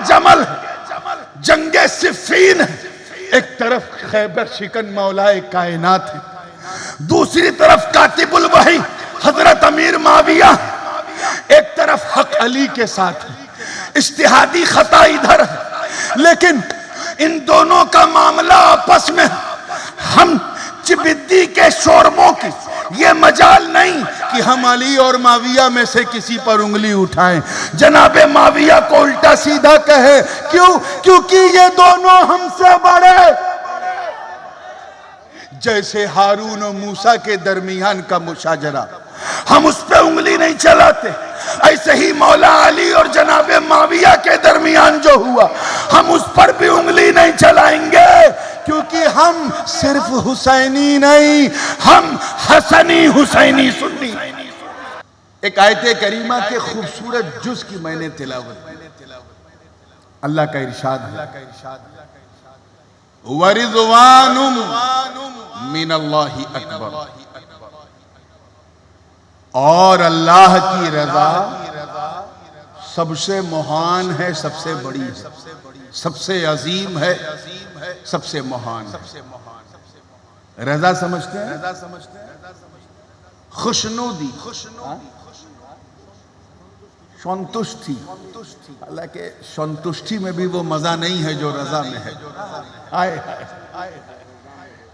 जमल, जंगे सिफ़ीन, एक तरफ खैबर शिकन मौलाए कायनात है, दूसरी तरफ कातिबुल वही हजरत अमीर माविया, एक तरफ हक अली के साथ है, इज्तिहादी खता इधर है। लेकिन इन दोनों का मामला आपस में, हम चिबिद्दी के शोरबों की ये मजाल नहीं कि हम अली और माविया में से किसी पर उंगली उठाएं, जनाबे माविया को उल्टा सीधा कहे। क्यों? क्योंकि ये दोनों हमसे बड़े। जैसे हारून और मूसा के दरमियान का मुशाजरा, हम उस पे उंगली नहीं चलाते, ऐसे ही मौला अली और जनाबे माविया के दरमियान जो हुआ, हम उस पर भी उंगली नहीं चलाएंगे, क्योंकि हम सिर्फ हुसैनी नहीं, हम हसनी हुसैनी सुन्नी। एक आयते करीमा के खूबसूरत जुज की मैंने तिलावत, अल्लाह का इरशाद है, वरिज़वानुम मिनल्लाहि अकबर, और अल्लाह की रजा सबसे महान है, सबसे बड़ी है, सबसे अजीम है, सबसे महान है। रजा समझते हैं? खुशनुदी, संतुष्टि। हालांकि संतुष्टि में भी वो मजा नहीं है जो रजा में है। आए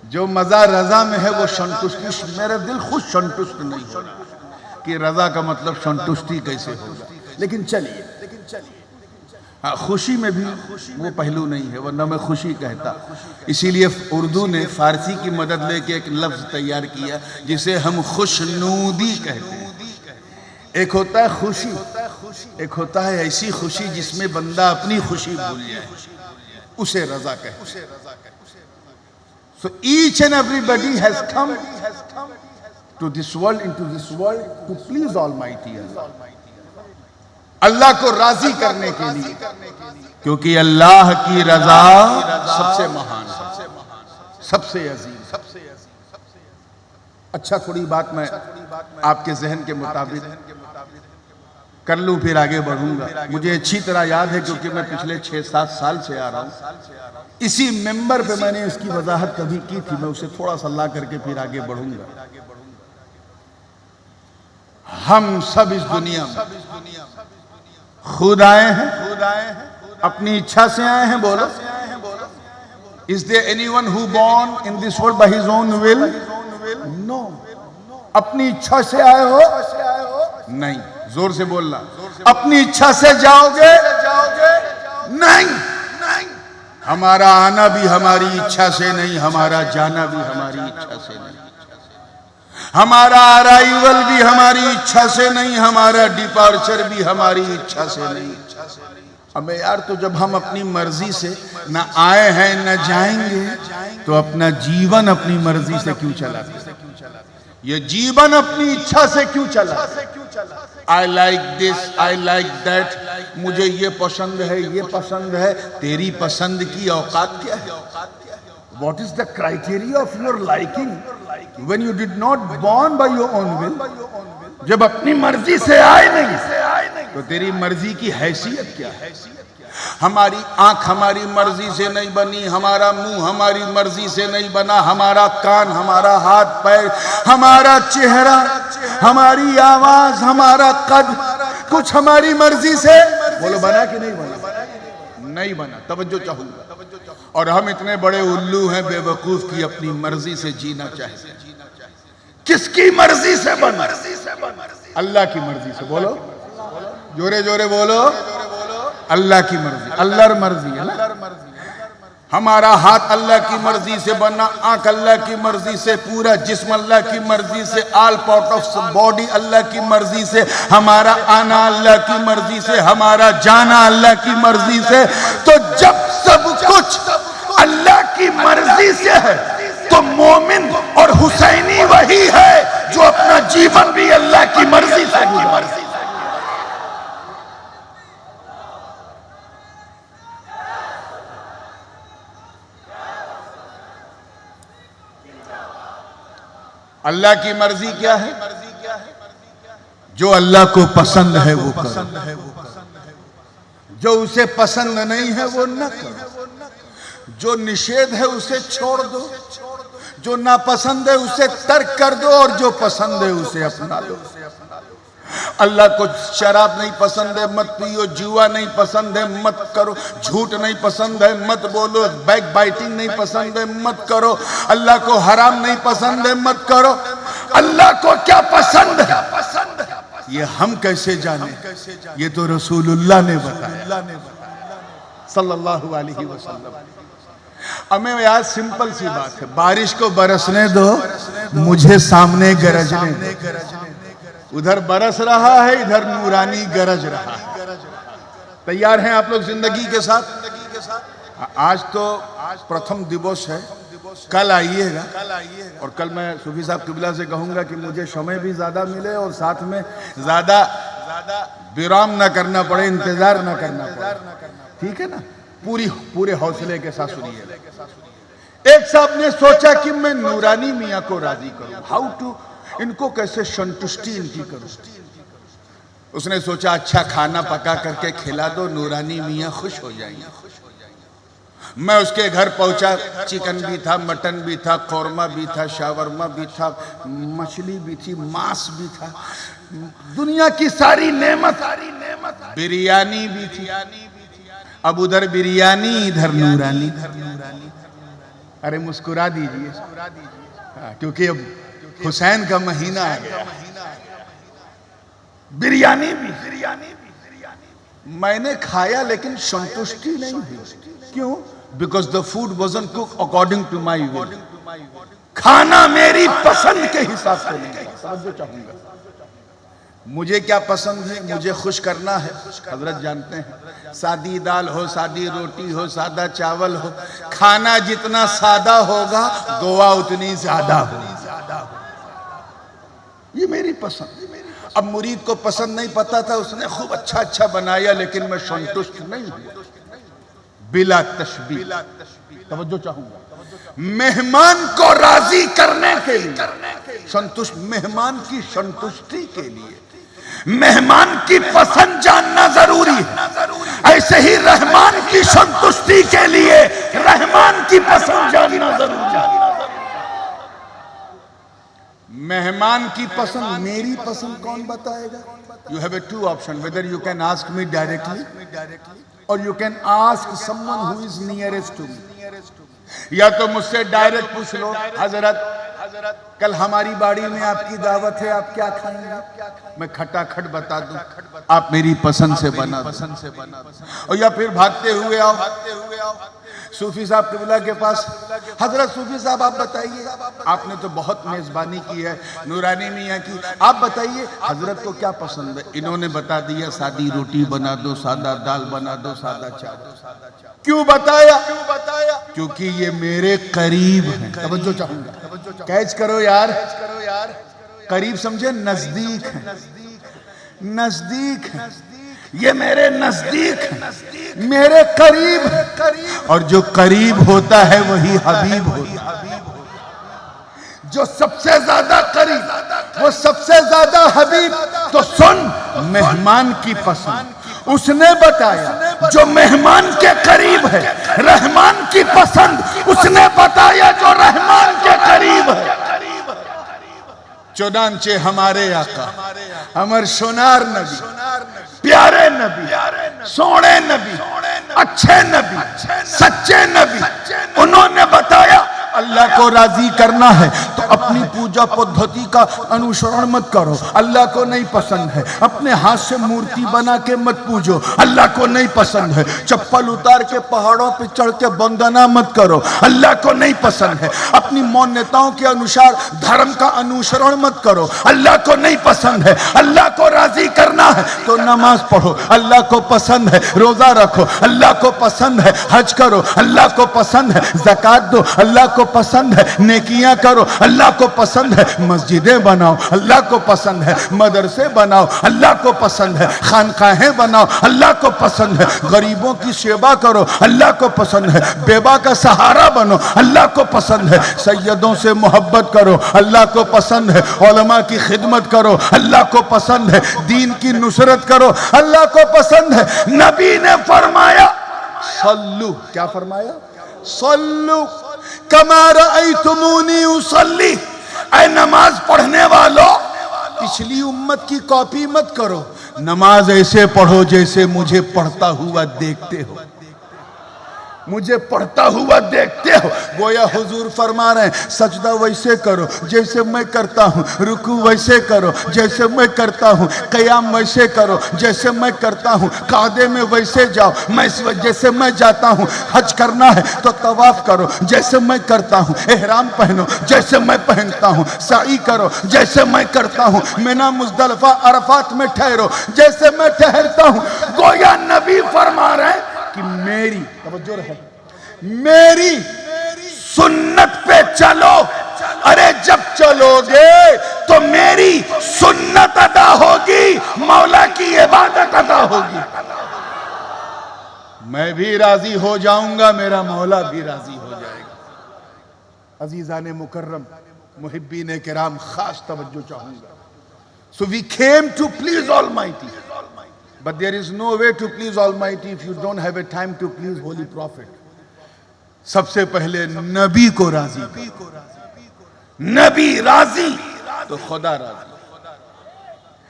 जो मजा रजा में है वो संतुष्टि, मेरा दिल खुद संतुष्ट नहीं हो कि रजा का मतलब संतुष्टि कैसे होगा। लेकिन चलिए, हाँ, खुशी में भी वो पहलू नहीं है, वरना मैं खुशी कहता। इसीलिए उर्दू ने फारसी की मदद लेके एक लफ्ज तैयार किया जिसे हम खुशनूदी कहते हैं। एक होता है खुशी, एक होता है ऐसी खुशी जिसमें बंदा अपनी खुशी भूल जाए, उसे रजा कहते हैं। So each and everybody has come to this world, into this world, to please Almighty Allah, अल्लाह को राजी करने के लिए, क्योंकि अल्लाह की रजा सबसे महान, सबसे अजीम। अच्छा, थोड़ी बात मैं आपके जहन के मुताबिक कर लूं, फिर आगे बढ़ूंगा। मुझे अच्छी तरह याद है, क्योंकि मैं पिछले 6-7 साल से आ रहा हूं। इसी मेंबर पे मैंने इसकी वजाहत कभी की थी, मैं उसे थोड़ा सा ला करके फिर आगे बढ़ूंगा। हम सब इस दुनिया में खुद आए हैं, अपनी इच्छा से आए हैं। बोलो, is there anyone who born in this world by his own will? No. अपनी इच्छा से आए हो? नहीं। जोर से बोलना। अपनी इच्छा से जाओगे? नहीं। हमारा आना भी हमारी इच्छा से नहीं, हमारा जाना भी हमारी इच्छा से नहीं, हमारा अराइवल भी हमारी इच्छा से नहीं, हमारा डिपार्चर भी हमारी इच्छा से नहीं। अबे यार, तो जब हम अपनी मर्जी से न आए हैं न जाएंगे, तो अपना जीवन अपनी मर्जी से क्यों चलाते? ये जीवन अपनी इच्छा से क्यों चला? I like this, I like that, मुझे ये पसंद है, ये पसंद है। तेरी पसंद की औकात क्या है? What is the criteria of your liking when you did not born by your own will? जब अपनी मर्जी से आए नहीं, तो तेरी मर्जी की हैसियत क्या है? हमारी आंख हमारी मर्जी से नहीं बनी, हमारा मुंह हमारी मर्जी से नहीं बना, हमारा कान, हमारा हाथ पैर, हमारा चेहरा, हमारी आवाज, हमारा कद, कुछ हमारी मर्जी से बोलो बना कि नहीं बना? नहीं बना। तवज्जो चाहूंगा। और हम इतने बड़े उल्लू हैं बेवकूफ की अपनी मर्जी से जीना चाहते हैं। किसकी मर्जी से बना? अल्लाह की मर्जी से। बोलो, जोरे जोरे बोलो, अल्लाह की मर्जी। अल्लाह मर्जी है ना। हमारा हाथ अल्लाह की मर्जी से बना, आंख अल्लाह की मर्जी से, पूरा जिस्म अल्लाह की मर्जी से, ऑल पार्ट ऑफ बॉडी अल्लाह की मर्जी से, हमारा आना अल्लाह की मर्जी से, हमारा जाना अल्लाह की मर्जी से। तो जब सब कुछ अल्लाह की मर्जी से है, तो मोमिन और हुसैनी वही है जो अपना जीवन भी अल्लाह की मर्जी से गुजारे। अल्लाह की मर्जी क्या है? जो अल्लाह को पसंद है वो करो, जो उसे पसंद नहीं है वो न करो, जो निषेध है उसे छोड़ दो, जो नापसंद है उसे तर्क कर दो और जो पसंद है उसे अपना लो। अल्लाह को शराब नहीं पसंद है मत पियो, जुआ नहीं पसंद है मत करो, झूठ नहीं पसंद है मत बोलो, बैक बाइटिंग नहीं पसंद है मत करो, अल्लाह को हराम नहीं पसंद है मत करो। अल्लाह को क्या पसंद है ये हम कैसे जाने, ये तो रसूलुल्लाह ने बताया सल्लल्लाहु अलैहि वसल्लम। हमें यार सिंपल सी बात है, बारिश को बरसने दो, मुझे सामने गरजने दो। उधर बरस रहा है, इधर नूरानी गरज रहा है। तैयार हैं आप लोग जिंदगी के साथ? आज तो प्रथम दिवस है, कल आइएगा। और कल मैं सूफी साहब किबला से कहूंगा कि मुझे समय भी ज्यादा मिले और साथ में ज्यादा विराम न करना पड़े, इंतजार न करना पड़े, ठीक है ना? पूरे हौसले के साथ सुनिए। एक साहब ने सोचा कि मैं नूरानी मियाँ को राजी करूं, हाउ टू, इनको कैसे संतुष्टि इनकी करूं। उसने सोचा अच्छा खाना पका करके खिला दो, नूरानी मियाँ खुश हो जाएंगे। मैं उसके घर पहुंचा, चिकन भी था, मटन भी था, कौरमा भी था, शावरमा भी था, मछली भी थी, मांस भी था, दुनिया की सारी नेमत, बिरयानी भी थी। अब उधर बिरयानी इधर नूरानी। अरे मुस्कुरा दीजिए, क्योंकि अब हुसैन का महीना आ गया। बिरयानी भी मैंने खाया लेकिन संतुष्टि नहीं हुई। क्यों? Because the food wasn't cook according to my will. खाना मेरी पसंद के हिसाब से नहीं। समझो चाहूंगा मुझे क्या पसंद है, मुझे खुश करना है। हजरत जानते हैं, सादी दाल हो, सादी रोटी हो, सादा चावल हो, खाना जितना सादा होगा दुआ उतनी ज्यादा होगी। ये मेरी पसंद। अब मुरीद को पसंद नहीं पता था, उसने खूब अच्छा बनाया लेकिन मैं संतुष्ट नहीं हुआ। बिला तशबीह, तवज्जो चाहूंगा, मेहमान को राजी करने के लिए संतुष्ट, मेहमान की संतुष्टि के लिए मेहमान की पसंद जानना जरूरी है। ऐसे ही रहमान की संतुष्टि के लिए रहमान की पसंद जानना जरूरी है। मेहमान की पसंद, मेरी पसंद कौन बताएगा? You have a two option, whether you can ask me directly और you can ask someone who is nearest to me. या तो मुझसे डायरेक्ट पूछ लो, हजरत कल हमारी बाड़ी में आपकी दावत है, आप क्या खाएंगे? मैं खटाखट बता दूं, आप मेरी पसंद से बना दो। और या फिर भागते हुए आओ सूफी साहब किबला के पास, हजरत सूफी साहब आप बताइए, आपने तो बहुत मेजबानी की है नूरानी मियाँ की, आप बताइए हजरत को क्या पसंद है? इन्होंने बता दिया सादी रोटी बना दो, सादा दाल बना दो, सादा चावल। क्यों बताया? क्योंकि ये मेरे करीब हैं। तवज्जो चाहूंगा, कैच करो यार, करीब समझे, नजदीक है, नजदीक है, ये मेरे नजदीक है, मेरे करीब है। और जो करीब होता है वही हबीब होता है। जो सबसे ज्यादा करीब वो सबसे ज्यादा हबीब। तो सुन, मेहमान की पसंद उसने बताया जो मेहमान के करीब है, रहमान की पसंद उसने बताया जो रहमान के करीब है। चुनांचे हमारे आका, अमर सोनार नबी, प्यारे नबी, सोने नबी, अच्छे नबी, सच्चे नबी, उन्होंने बताया अल्लाह को राजी करना है तो अपनी पूजा पद्धति का अनुसरण मत करो, अल्लाह को नहीं पसंद है। अपने हाथ से मूर्ति बना के मत पूजो, अल्लाह को नहीं पसंद है। चप्पल उतार के पहाड़ों पे चढ़ के वंदना मत करो, अल्लाह को नहीं पसंद है। अपनी मान्यताओं के अनुसार धर्म का अनुसरण मत करो, अल्लाह को नहीं पसंद है। अल्लाह को राजी करना है तो नमाज पढ़ो, अल्लाह को पसंद है। रोजा रखो, अल्लाह को पसंद है। हज करो, अल्लाह को पसंद है। ज़कात दो, अल्लाह को पसंद है। नेकियां करो, अल्लाह को पसंद पसंद है मस्जिदें बनाओ, अल्लाह को पसंद है मदरसे बनाओ, अल्लाह को पसंद है खानकाहें बनाओ, अल्लाह को पसंद है गरीबों की सेवा करो, अल्लाह को पसंद है बेवा का सहारा बनो, अल्लाह को पसंद है सैयदों से मोहब्बत करो, अल्लाह को पसंद है उलमा की खिदमत करो, अल्लाह को पसंद है दीन की नुसरत करो, अल्लाह को पसंद है। नबी ने फरमाया सल्लू, क्या फरमाया? सल्लू कमा रअयतुमूनी उसल्ली। ऐ नमाज पढ़ने वालों, पिछली उम्मत की कॉपी मत करो, नमाज ऐसे पढ़ो जैसे मुझे पढ़ता हुआ देखते हो, मुझे पढ़ता हुआ देखते हो। गोया हुजूर फरमा रहे हैं सजदा वैसे करो जैसे मैं करता हूँ, रुकू वैसे करो जैसे मैं करता हूँ, क़याम वैसे करो जैसे मैं करता हूँ, कादे में वैसे जाओ मैं जैसे मैं जाता हूँ, हज करना है तो तवाफ करो जैसे मैं करता हूँ, एहराम पहनो जैसे मैं पहनता हूँ, साई करो जैसे मैं करता हूँ, मिना मुज़दलिफ़ा अरफात में ठहरो जैसे मैं ठहरता हूँ। गोया नबी फरमा रहे हैं कि मेरी तवज्जो रहे, मेरी सुन्नत पे चलो। अरे जब चलोगे तो मेरी सुन्नत अदा होगी, मौला की इबादत अदा होगी, मैं भी राजी हो जाऊंगा, मेरा मौला भी राजी हो जाएगा। अजीजान मुकर्रम, मुहिब्बीन किराम, खास तवज्जो चाहूंगा। So we came to please Almighty. But there is no way to please Almighty if you don't have a time to please Holy Prophet. सबसे पहले नबी को राजी करो, नबी राजी तो खुदा राजी।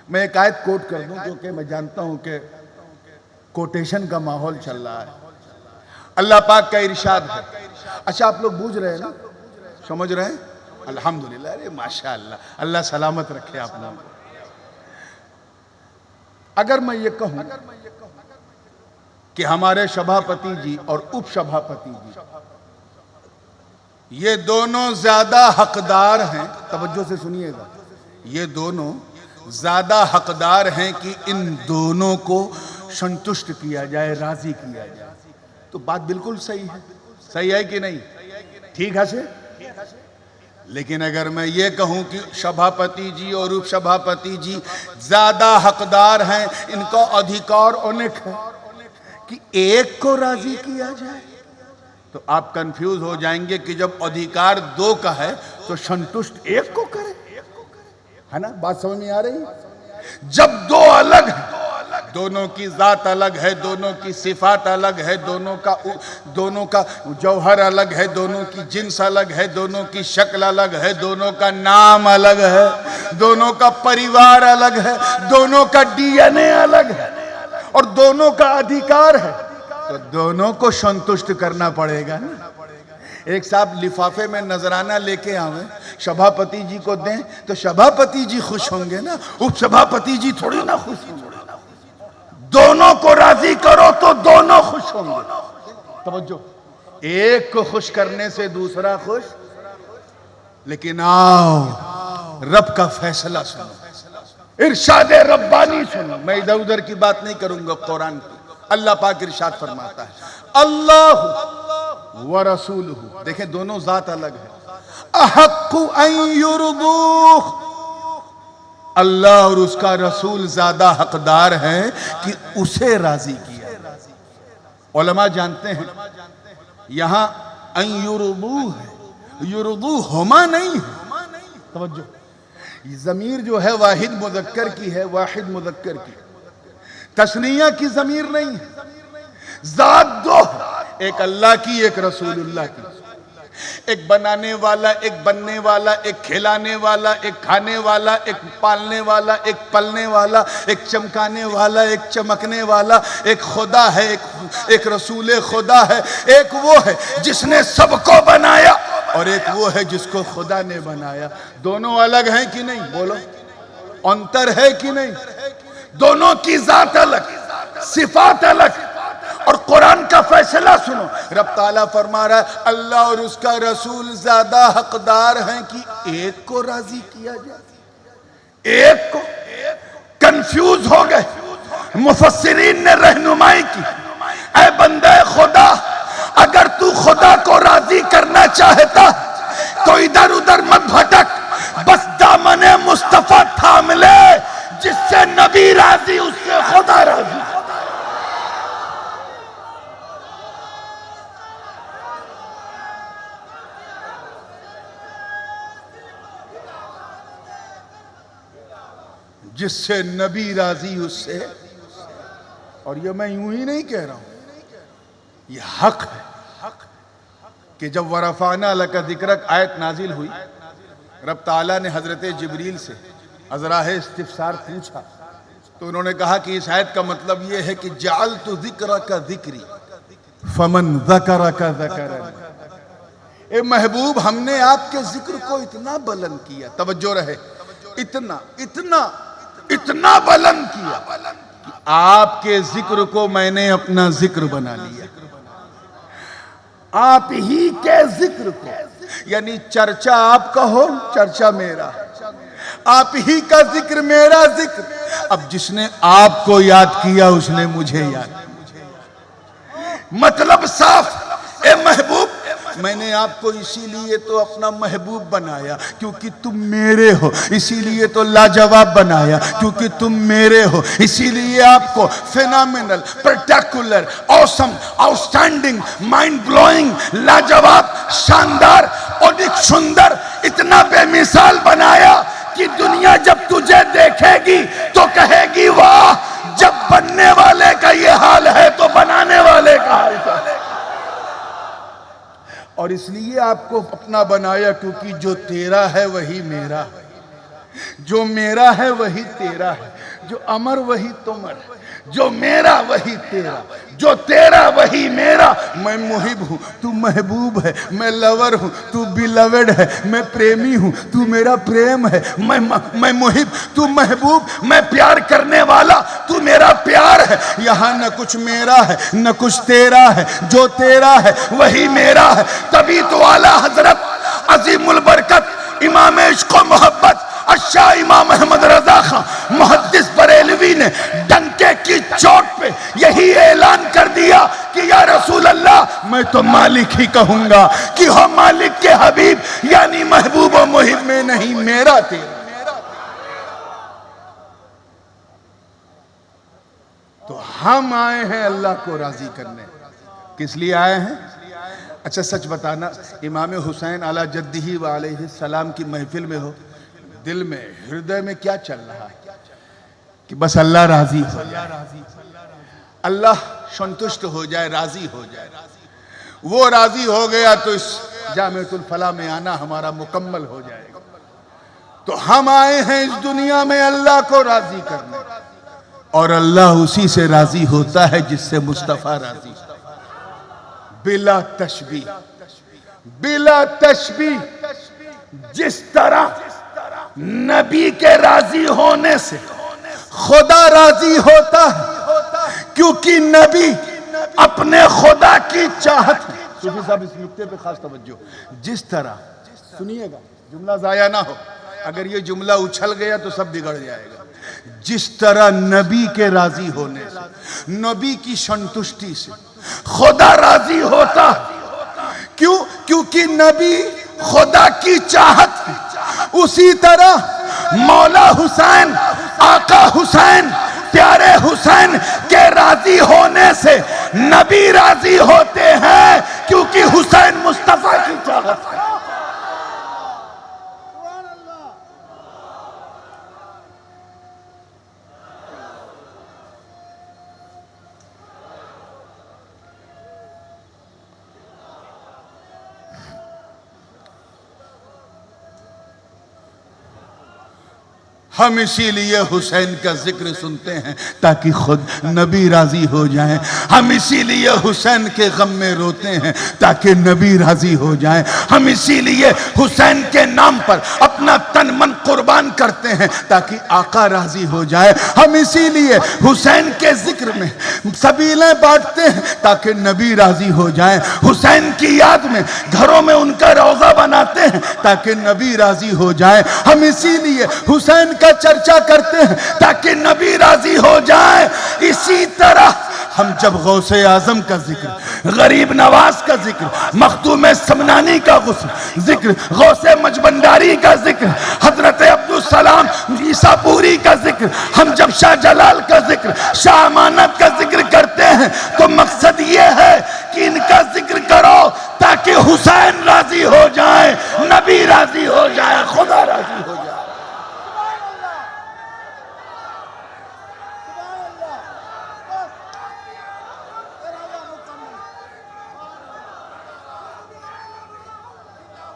मैं एक आयत कोट कर दूं क्योंकि मैं जानता हूं कि कोटेशन का माहौल चल रहा है। अल्लाह पाक का इरशाद है। अच्छा आप लोग बूझ रहे हैं ना, समझ रहे हैं? अल्हम्दुलिल्लाह, अरे माशाअल्लाह, अल्लाह सलामत रखे आप लोगों को। अगर मैं ये कहूं कि हमारे सभापति जी और उप सभापति जी ये दोनों ज्यादा हकदार हैं, तवज्जो से सुनिएगा, ये दोनों ज्यादा हकदार हैं कि इन दोनों को संतुष्ट किया जाए, राजी किया जाए, तो बात बिल्कुल सही है। सही है कि नहीं? ठीक है से? लेकिन अगर मैं ये कहूं कि सभापति जी और उप सभापति जी ज्यादा हकदार हैं, इनका अधिकार अनेक है कि एक को राजी किया जाए, तो आप कंफ्यूज हो जाएंगे कि जब अधिकार दो का है तो संतुष्ट एक को करे, है ना? बात समझ में आ रही? जब दो अलग है, दोनों की जात अलग है, दोनों की सिफात अलग है, दोनों का जौहर अलग है, दोनों की जिन्स अलग है, दोनों की शक्ल अलग है, दोनों का नाम अलग है, दोनों का परिवार अलग है, दोनों का डीएनए अलग है और दोनों का अधिकार है, तो दोनों को संतुष्ट करना पड़ेगा ना। एक साहब लिफाफे में नजराना लेके आवे, सभापति जी को दें तो सभापति जी खुश होंगे ना, उप सभापति जी थोड़ी ना खुश होंगे। दोनों को राजी करो तो दोनों खुश होंगे। तवज्जो, एक को खुश करने से दूसरा खुश। लेकिन आओ रब का फैसला सुनो, इरशाद रब्बानी सुनो। मैं इधर उधर की बात नहीं करूंगा, कुरान की। अल्लाह पाक इरशाद फरमाता है अल्लाह व रसूलुहु, देखें दोनों जात अलग है, अहक्कु अन युरदूह, अल्लाह और उसका रसूल ज्यादा हकदार है कि उसे राजी किया। उलमा जानते हैं यहां अन युरदू है, युरदू हुमा नहीं है। तवज्जो, ज़मीर जो है वाहिद मुज़क्कर की है, वाहिद मुज़क्कर की, तस्निया की ज़मीर नहीं है। ज़ात दो, एक अल्लाह की एक रसूलुल्लाह की, एक बनाने वाला, एक बनने वाला, एक खिलाने वाला, एक खाने वाला, एक पालने वाला, एक पलने वाला, एक चमकाने वाला, एक चमकने वाला, एक खुदा है, एक रसूल खुदा है। एक वो है जिसने सबको बनाया और एक वो है जिसको खुदा ने बनाया। दोनों अलग हैं कि नहीं? बोलो, अंतर है कि नहीं? दोनों की जात अलग, सिफात अलग। और कुरान का फैसला सुनो, रब ताला फरमा रहा है अल्लाह और उसका रसूल ज्यादा हकदार हैं कि एक को राजी किया जाए। एक को कंफ्यूज हो गए, मुफस्सिरीन ने रहनुमाई की, ऐ बंदे खुदा, अगर तू खुदा को राजी करना चाहता तो इधर उधर मत भटक, खुदा राजी। जिससे नबी राजी उससे, और ये मैं यूं ही नहीं कह रहा हूं, ये हक है कि जब वरफाना लका जिक्रक आयत नाजिल हुई, रब ताला ने हजरत जिब्रील से अज़राह इस्तिफसार पूछा, तो उन्होंने कहा कि इस आयत का मतलब ये है कि जाल तो जिक्र का जिक्री फमन ज़करा का ज़करनी। ए महबूब, हमने आपके जिक्र को इतना बुलंद किया, तवज्जो रहे, इतना इतना इतना बुलंद किया कि आपके जिक्र को मैंने अपना जिक्र बना लिया। आप ही के जिक्र को, यानी चर्चा आपका हो, चर्चा मेरा, आप ही का जिक्र मेरा जिक्र। अब जिसने आपको याद किया उसने मुझे याद, मतलब साफ। ए महबूब, मैंने आपको इसीलिए तो अपना महबूब बनाया क्योंकि तुम मेरे हो, इसीलिए तो लाजवाब बनाया क्योंकि तुम मेरे हो, इसीलिए आपको phenomenal, spectacular, awesome, outstanding, mind blowing, लाजवाब, शानदार, अधिक सुंदर, इतना बेमिसाल बनाया कि दुनिया जब तुझे देखेगी तो कहेगी वाह, जब बनने वाले का ये हाल है तो बनाने वाले का हाल है। और इसलिए आपको अपना बनाया क्योंकि जो तेरा है वही मेरा है, जो मेरा है वही तेरा है, जो अमर वही तुमर है, जो मेरा वही तेरा, जो तेरा वही मेरा। मैं मुहिब हूं, तू महबूब है, मैं लवर हूं, तू बिलवेड है, मैं प्रेमी हूं, तू मेरा प्रेम है, मैं मुहिब, तू महबूब, मैं प्यार करने वाला, तू मेरा प्यार है। यहां न कुछ मेरा है न कुछ तेरा है, जो तेरा है वही मेरा है। तभी तो आला हजरत अजीमुल बरकत इमाम इश्क व मोहब्बत शाह इमाम अहमद रजा खां मुहद्दिस बरेलवी ने डंके की चोट पे यही ऐलान कर दिया कि या रसूल अल्लाह, मैं तो मालिक ही कहूंगा कि हो मालिक के हबीब, यानी महबूब व मुहिब में नहीं, मेरा तेरा। तो हम आए हैं अल्लाह को राजी करने। किस लिए आए हैं? अच्छा सच बताना, इमाम हुसैन अला जद्दिही व अलैहि सलाम की महफिल में हो, दिल में, हृदय में क्या चल रहा है कि बस अल्लाह राजी हो जाए, अल्लाह संतुष्ट हो जाए, राजी हो जाए। वो राजी हो गया तो इस जामिअतुल फलाह में आना हमारा मुकम्मल हो जाएगा। तो हम आए हैं इस दुनिया में अल्लाह को राजी करने, और अल्लाह उसी से राजी होता है जिससे मुस्तफा राजी, बिला तशबीह, बिला तशबीह। जिस तरह नबी के राजी होने से खुदा राजी होता है, क्योंकि नबी अपने खुदा की चाहत है। सूफी साहब इस नुक्ते पे खास तवज्जो, जिस तरह, सुनिएगा जुमला जाया ना हो, अगर ये जुमला उछल गया तो सब बिगड़ जाएगा। जिस तरह नबी के राजी होने से, नबी की संतुष्टि से खुदा राजी होता है। क्यों? क्योंकि नबी खुदा की चाहत है। उसी तरह मौला हुसैन, आका हुसैन, प्यारे हुसैन के राजी होने से नबी राजी होते हैं, क्योंकि हुसैन मुस्तफा की चाहत है। हम इसीलिए हुसैन का जिक्र सुनते हैं ताकि खुद नबी राजी हो जाएं। हम इसीलिए हुसैन के गम में रोते हैं ताकि नबी राजी हो जाएं। हम इसीलिए हुसैन के नाम पर अपना तन मन कुर्बान करते हैं ताकि आका राजी हो जाए। हम इसीलिए हुसैन के जिक्र में सबीलें बांटते हैं ताकि नबी राजी हो जाए। हुसैन की याद में घरों में उनका रोजा बनाते हैं ताकि नबी राजी हो जाए। हम इसीलिए हुसैन का चर्चा करते हैं ताकि नबी राजी हो जाए। इसी तरह हम जब गौसे आजम का जिक्र, गरीब नवाज का जिक्र, मखदूम समनानी का जिक्र, गौसे मजबंदारी का जिक्र, हजरत अब्दुल सलाम ईसापुरी का जिक्र, हम जब शाह जलाल का जिक्र, शाह अमानत का जिक्र करते हैं तो मकसद ये है कि इनका जिक्र करो ताकि हुसैन राजी हो जाए, नबी राजी हो जाए, खुदा राजी हो जाए।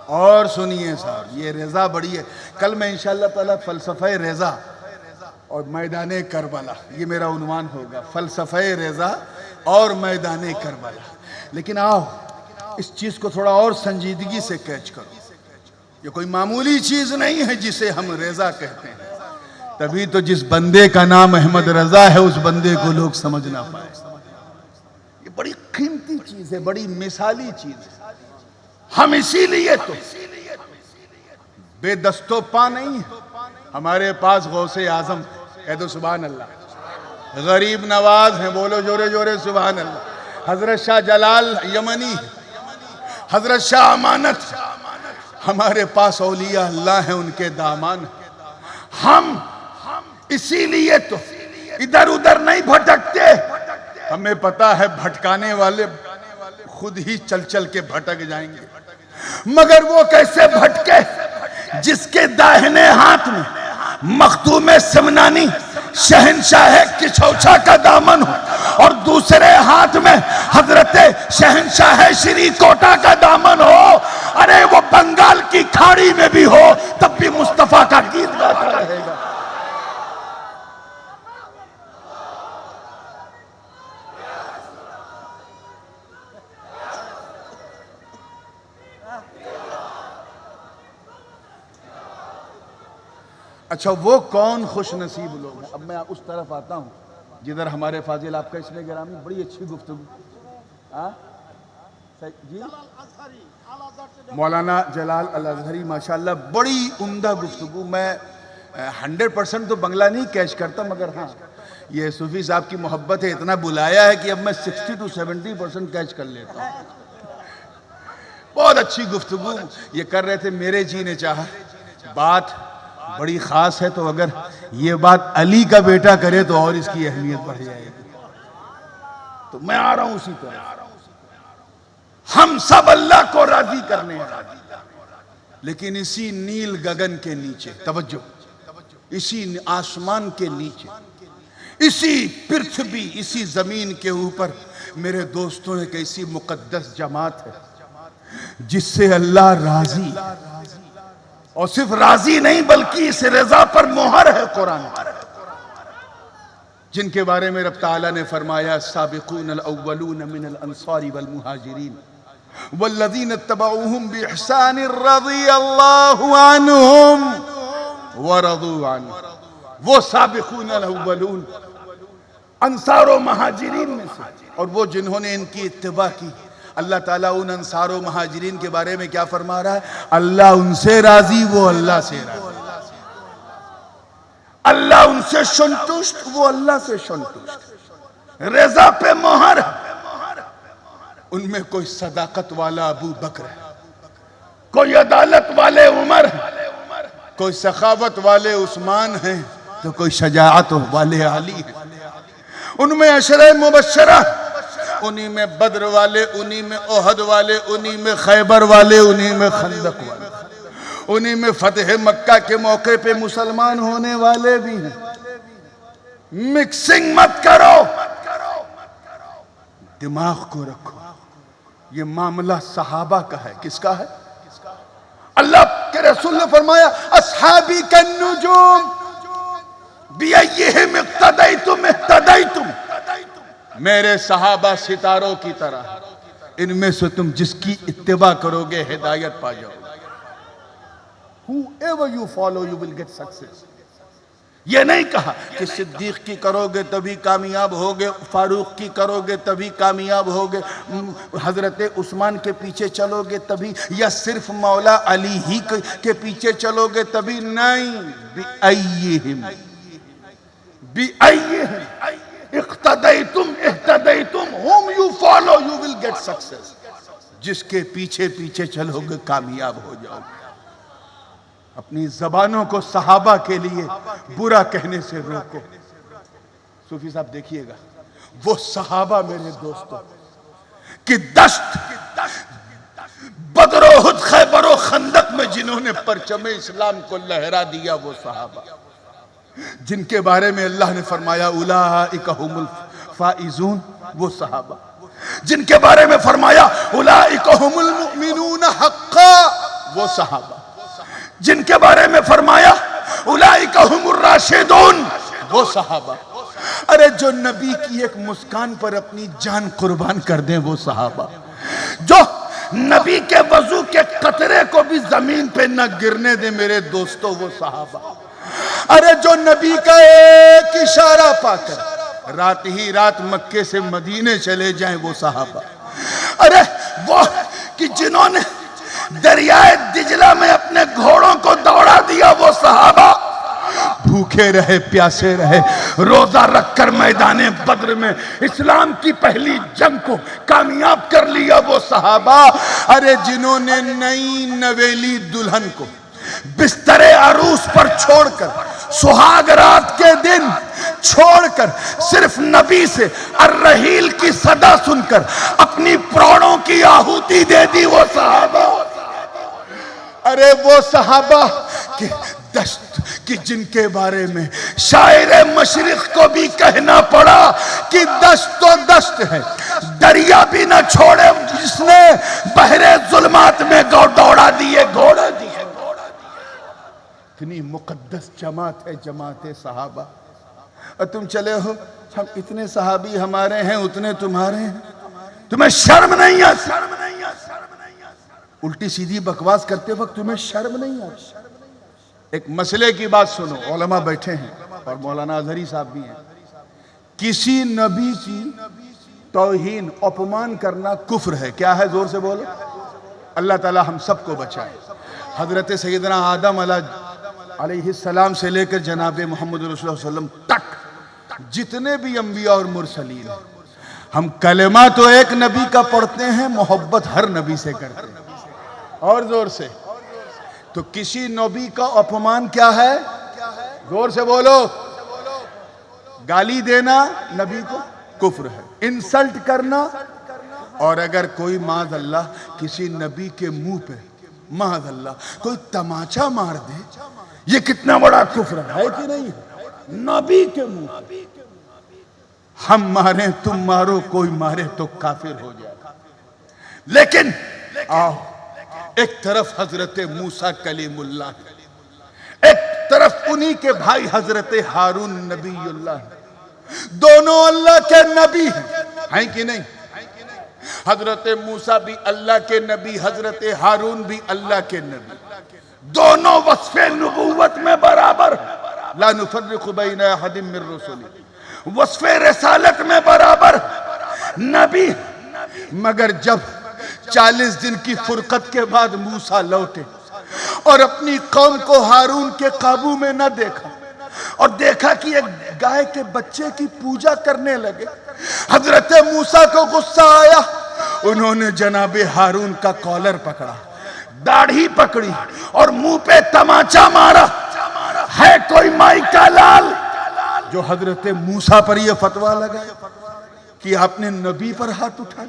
और सुनिए साहब, ये रज़ा बड़ी है। कल मैं इंशाअल्लाह ताला फ़लसफ़े रज़ा और मैदान करबला, ये मेरा उन्वान होगा, फ़लसफ़े रज़ा और मैदान करबला। लेकिन आओ इस चीज़ को थोड़ा और संजीदगी से कैच करो। ये कोई मामूली चीज़ नहीं है जिसे हम रज़ा कहते हैं। तभी तो जिस बंदे का नाम अहमद रज़ा है उस बंदे को लोग समझ ना पाए। ये बड़ी कीमती चीज़ है, बड़ी मिसाली चीज़ है। हम इसीलिए तो बेदस्तो पा नहीं है, हमारे पास गौसे आजम है तो सुभान अल्लाह, गरीब नवाज हैं, बोलो जोरे जोरे सुभान अल्लाह, हजरत शाह जलाल यमनी, हजरत शाह अमानत, हमारे पास औलिया अल्लाह है, उनके दामान। हम इसीलिए तो इधर उधर नहीं भटकते। हमें पता है भटकाने वाले खुद ही चल चल के भटक जाएंगे, मगर वो कैसे भटके जिसके दाहिने हाथ में मखदूम समनानी शहनशाह किचौछा का दामन हो और दूसरे हाथ में हजरत शहनशाह श्रीकोटा का दामन हो। अरे वो बंगाल की खाड़ी में भी हो तब भी मुस्तफा का गीत गाता रहेगा। अच्छा, वो कौन खुश नसीब लोग हैं। अब मैं उस तरफ आता हूँ जिधर हमारे फाजिल आपका इसमें गिरामी बड़ी अच्छी गुफ्तगू जी, मौलाना जलाल अल अज़हरी माशाल्लाह बड़ी उम्दा गुफ्तगू। मैं 100% तो बंगला नहीं कैच करता, मगर हाँ ये सूफी साहब की मोहब्बत है, इतना बुलाया है कि अब मैं 60 to 70% कैच कर लेता हूँ। बहुत अच्छी गुफ्तगू ये कर रहे थे। मेरे जी ने चाहा, बात बड़ी खास है, तो अगर ये बात अली का बेटा करे तो और इसकी अहमियत बढ़ जाएगी। तो मैं आ रहा हूं उसी तरह। हम सब अल्लाह को राजी करने हैं, लेकिन इसी नील गगन के नीचे, तवज्जो, इसी आसमान के नीचे, इसी पृथ्वी, इसी जमीन के ऊपर मेरे दोस्तों एक ऐसी मुकद्दस जमात है जिससे अल्लाह राजी, और सिर्फ राजी नहीं बल्कि इस रज़ा पर मोहर है कुरान, जिनके बारे में रब ताला ने फरमाया साबिकून अल-अव्वलून मिनल अंसारी वल मुहाजिरीन वल्लज़ीना तबऊहुम बिइहसान रज़ियल्लाहु अन्हुम व रज़ू अन्हु। वो साबिकून अल-अव्वलून अंसार व मुहाजिरीन में से, और वो जिन्होंने इनकी इत्तिबा की। अल्लाह ताला उन अंसार व मुहाजिरीन के बारे में क्या फरमा रहा है? अल्लाह उनसे राजी, वो अल्लाह से राजी। अल्लाह उनसे संतुष्ट, वो अल्लाह से संतुष्ट। रज़ा पे मोहर। उनमें कोई सदाकत वाला अबू बकर है, कोई अदालत वाले उमर है, कोई सखावत वाले उस्मान है, तो कोई शजाअत वाले अली है। उनमें अशरे मुबश्शरा, उन्हीं में बद्र वाले, उन्हीं में ओहद वाले, उन्हीं में खैबर वाले, उन्हीं में खंदक वाले, उन्हीं में फतेह मक्का के मौके पे मुसलमान होने वाले भी हैं। मिक्सिंग मत करो, दिमाग को रखो। ये मामला सहाबा का है। किसका है? अल्लाह के रसूल ने फरमाया अस्हाबी कन्नुजूम बिअय्यिहिम इक्तदैतुम इक्तदैतुम। मेरे सहाबा सितारों की तरह, इनमें से तुम जिसकी इत्तिबा करोगे हिदायत पा जाओगे। Whoever you follow, you will get success. ये नहीं कहा कि सिद्दीक की करोगे तभी कामयाब होगे, फारूक की करोगे तभी कामयाब होगे, हजरत उस्मान के पीछे चलोगे तभी, या सिर्फ मौला अली ही के पीछे चलोगे तभी। नहीं, बिअय्यिहिम इख्तदैतुम इह्तदैतुम, whom you follow you will get success। जिसके पीछे पीछे चलोगे कामयाब हो जाओगे। अपनी जबानों को सहाबा के लिए बुरा कहने से रोको। सूफी साहब देखिएगा, वो सहाबा मेरे दोस्तों कि दश्त बदरो हुद खैबरो खंदक में जिन्होंने परचम इस्लाम को लहरा दिया, वो सहाबा जिनके बारे में अल्लाह ने फरमाया उलाइका हुमुल फाइजून, वो सहाबा जिनके बारे में फरमाया उलाइका हुमुल मुमिनून हक्का, वो सहाबा जिनके बारे में फरमाया उलाइका हुमुर राशिदून, वो सहाबा। अरे जो नबी की एक मुस्कान पर अपनी जान कुर्बान कर दें, वो सहाबा। जो नबी के वजू के कतरे को भी जमीन पे न गिरने दे मेरे दोस्तों, वो सहाबा। अरे जो नबी का एक इशारा पाकर रात ही रात मक्के से मदीने चले जाएं, वो सहाबा। अरे वो कि जिन्होंने दरियाए दिजला में अपने घोड़ों को दौड़ा दिया, वो सहाबा। भूखे रहे प्यासे रहे, रोजा रखकर मैदाने बद्र में इस्लाम की पहली जंग को कामयाब कर लिया, वो सहाबा। अरे जिन्होंने नई नवेली दुल्हन को बिस्तरे अरूस पर छोड़कर, सुहाग रात के दिन छोड़कर, सिर्फ नबी से अर्रहील की सदा सुनकर अपनी प्राणों की आहुति दे दी, वो सहाबा। अरे वो सहाबा कि दश्त कि जिनके बारे में शायर मशरिक को भी कहना पड़ा कि दश्त तो दश्त है, दरिया भी न छोड़े जिसने बहरे जुल्मात में दौड़ा दिए घोड़े दिए। इतनी मुकद्दस जमात है जमाते सहाबा। और तुम चले हो, हम इतने सहाबी हमारे हैं, उतने तुम्हारे हैं, तुम्हें शर्म नहीं आती? उल्टी सीधी बकवास करते वक्त तुम्हें शर्म नहीं आती? एक मसले की बात सुनो, उलमा बैठे हैं और मौलाना अजहरी साहब भी हैं। किसी नबी की तौहीन अपमान करना कुफ्र है। क्या है? जोर से बोलो। अल्लाह ताला हम सबको बचाए। हजरत सैयदना आदम अलैहिस्सलाम से लेकर जनाब मोहम्मद रसूलुल्लाह सल्लल्लाहु अलैहि वसल्लम तक जितने भी अंबिया और मुरसलीन, हम कलेमा तो एक नबी का पढ़ते हैं, मोहब्बत हर नबी से करते हैं। और जोर से। तो किसी नबी का अपमान क्या है? जोर से बोलो। गाली देना नबी को कुफ्र है, इंसल्ट करना। और अगर कोई माज़ अल्लाह किसी नबी के मुंह पे माज़ अल्लाह कोई तमाचा मार दे, ये कितना बड़ा कुफ्र है कि नहीं? नबी के मुंह हम मारे, तुम मारो, कोई मारे तो काफिर हो जाए। लेकिन आओ, एक तरफ हजरत मूसा कलीमुल्लाह, एक तरफ उन्हीं के भाई हजरत हारून नबीउल्लाह, दोनों अल्लाह के नबी हैं कि नहीं? हजरत मूसा भी अल्लाह के नबी, हजरत हारून भी अल्लाह के नबी, दोनों वस्फ़े नबूवत में बराबर, ला नुफ़र्रिक़ु बैन अहदिम मिन रुसुलिही, वस्फ़े रिसालत में बराबर नबी। मगर जब 40 दिन की फुरकत के बाद मूसा लौटे और अपनी कौम को हारून के काबू में न देखा और देखा कि एक गाय के बच्चे की पूजा करने लगे, हजरत मूसा को गुस्सा आया। उन्होंने जनाबे हारून का कॉलर पकड़ा, दाढ़ी पकड़ी और मुंह पे तमाचा मारा। है कोई माई का लाल जो हजरत मूसा पर यह फतवा लगाया कि आपने नबी पर हाथ उठाया,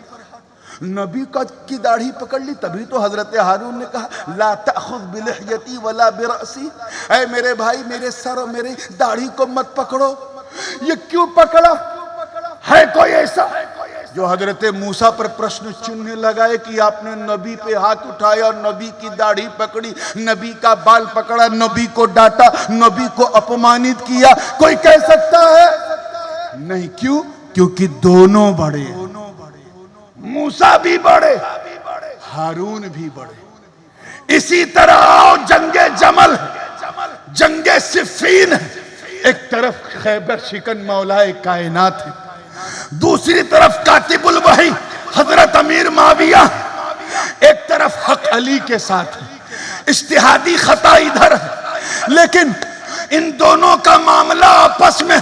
नबी का की दाढ़ी पकड़ ली? तभी तो हजरत हारून ने कहा ला तअखुज़ बिलिह्यती वला बिरअसी, ऐ मेरे भाई मेरे सर और मेरी दाढ़ी को मत पकड़ो। ये क्यों पकड़ा? है कोई ऐसा जो हजरत मूसा पर प्रश्न चिन्ह लगाए कि आपने नबी पे हाथ उठाया और नबी की दाढ़ी पकड़ी, नबी का बाल पकड़ा, नबी को डांटा, नबी को अपमानित किया? कोई कह सकता है? नहीं। क्यों? क्योंकि दोनों बड़े, मूसा भी बड़े, हारून भी बड़े। इसी तरह आओ, जंगे जमल, जंगे सिफ़ीन, एक तरफ खैबर शिकन मौलाए कायनात है, दूसरी तरफ कातिबुल वही हजरत अमीर माविया, एक तरफ हक अली के साथ है, इज्तिहादी खता इधर है। लेकिन इन दोनों का मामला आपस में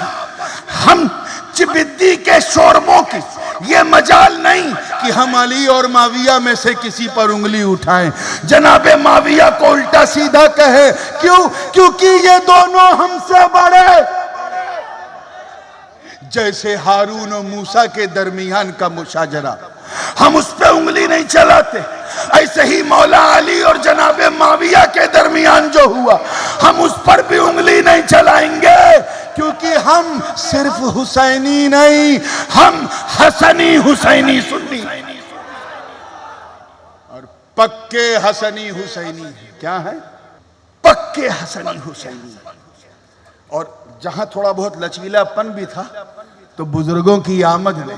हम चिबिद्दी के शोरमों की ये मजाल नहीं कि हम अली और माविया में से किसी पर उंगली उठाएं, जनाबे माविया को उल्टा सीधा कहे। क्यों? क्योंकि ये दोनों हमसे बड़े। जैसे हारून और मूसा के दरमियान का मुशाजरा, हम उस पे उंगली नहीं चलाते, ऐसे ही मौला अली और जनाबे माविया के दरमियान जो हुआ, हम उस पर भी उंगली नहीं चलाएंगे, क्योंकि हम सिर्फ हुसैनी नहीं, हम हसनी हुसैनी सुन्नी और पक्के हसनी हुसैनी। क्या है? पक्के हसनी हुसैनी। और जहां थोड़ा बहुत लचीलापन भी था तो बुजुर्गों की आमद ने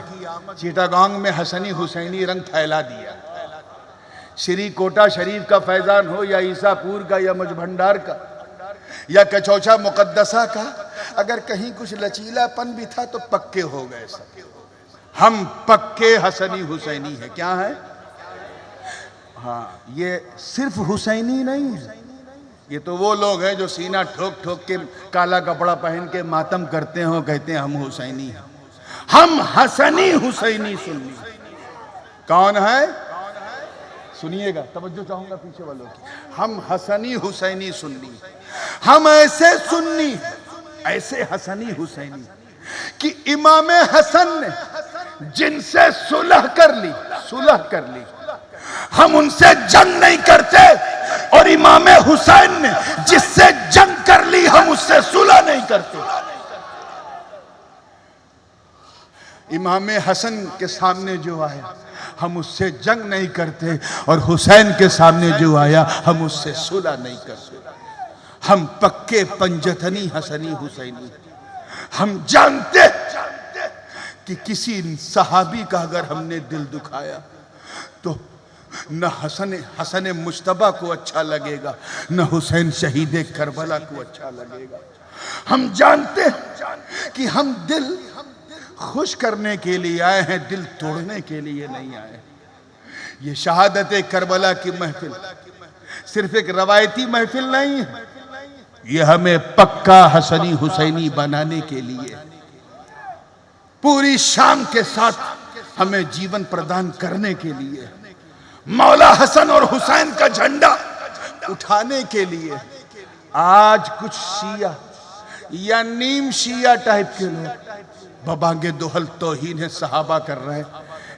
चिटागांग में हसनी हुसैनी रंग फैला दिया। श्री कोटा शरीफ का फैजान हो या ईसापुर का या मुजभंडार का या कचौचा मुकद्दसा का, अगर कहीं कुछ लचीलापन भी था तो पक्के हो गए सब। हम पक्के हसनी हुसैनी है। क्या है? हाँ, ये सिर्फ हुसैनी नहीं है, ये तो वो लोग हैं जो सीना ठोक ठोक के काला कपड़ा पहन के मातम करते हो, कहते हैं हम हुसैनी हैं। हम हसनी हुसैनी सुन्नी। कौन है? सुनिएगा, तवज्जो चाहूंगा पीछे वालों की। हम हसनी हुसैनी सुन्नी। हम ऐसे सुन्नी, ऐसे हसनी हुसैनी कि इमाम हसन ने जिनसे सुलह कर ली, सुलह कर ली, हम उनसे जंग नहीं करते, और इमाम हुसैन ने जिससे जंग कर ली, हम उससे सुलह नहीं करते। इमाम हसन के सामने जो आया, हम उससे जंग नहीं करते, और हुसैन के सामने जो आया, हम उससे सुलह नहीं करते। हम पक्के पंजतनी हसनी हुसैनी। हम जानते कि किसी सहाबी का अगर हमने दिल दुखाया तो न हसन मुश्तबा को अच्छा लगेगा, न हुसैन शहीद करबला को अच्छा लगेगा। हम जानते कि हम दिल खुश करने के लिए आए हैं, दिल तोड़ने के लिए नहीं आए। ये शहादत करबला की महफिल सिर्फ एक रवायती महफिल नहीं है, ये हमें पक्का हसनी हुसैनी बनाने के लिए, पूरी शान के साथ हमें जीवन प्रदान करने के लिए, मौला हसन और हुसैन का झंडा उठाने के लिए। आज कुछ शिया या नीम शिया टाइप के लोग बबांगे दोहल तौहीन सहाबा कर रहे हैं।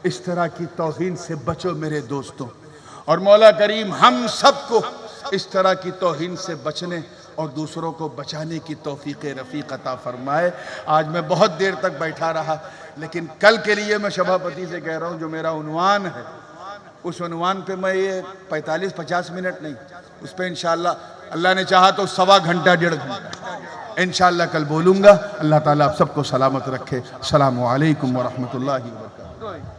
इस तरह की तौहीन से बचो मेरे दोस्तों, और मौला करीम हम सबको इस तरह की तौहीन से बचने और दूसरों को बचाने की तौफीक रफ़ीक अता फरमाए। आज मैं बहुत देर तक बैठा रहा, लेकिन कल के लिए मैं सभापति से कह रहा हूँ, जो मेरा उन्वान है उस उन्वान पे मैं ये 45-50 मिनट नहीं, उस पर इंशाअल्लाह अल्लाह ने चाहा तो 1.25 घंटा 1.5 घंटा इंशाअल्लाह कल बोलूँगा। अल्लाह ताला आप सबको सलामत रखे। अस्सलामु अलैकुम व रहमतुल्लाहि व बरकातुहू।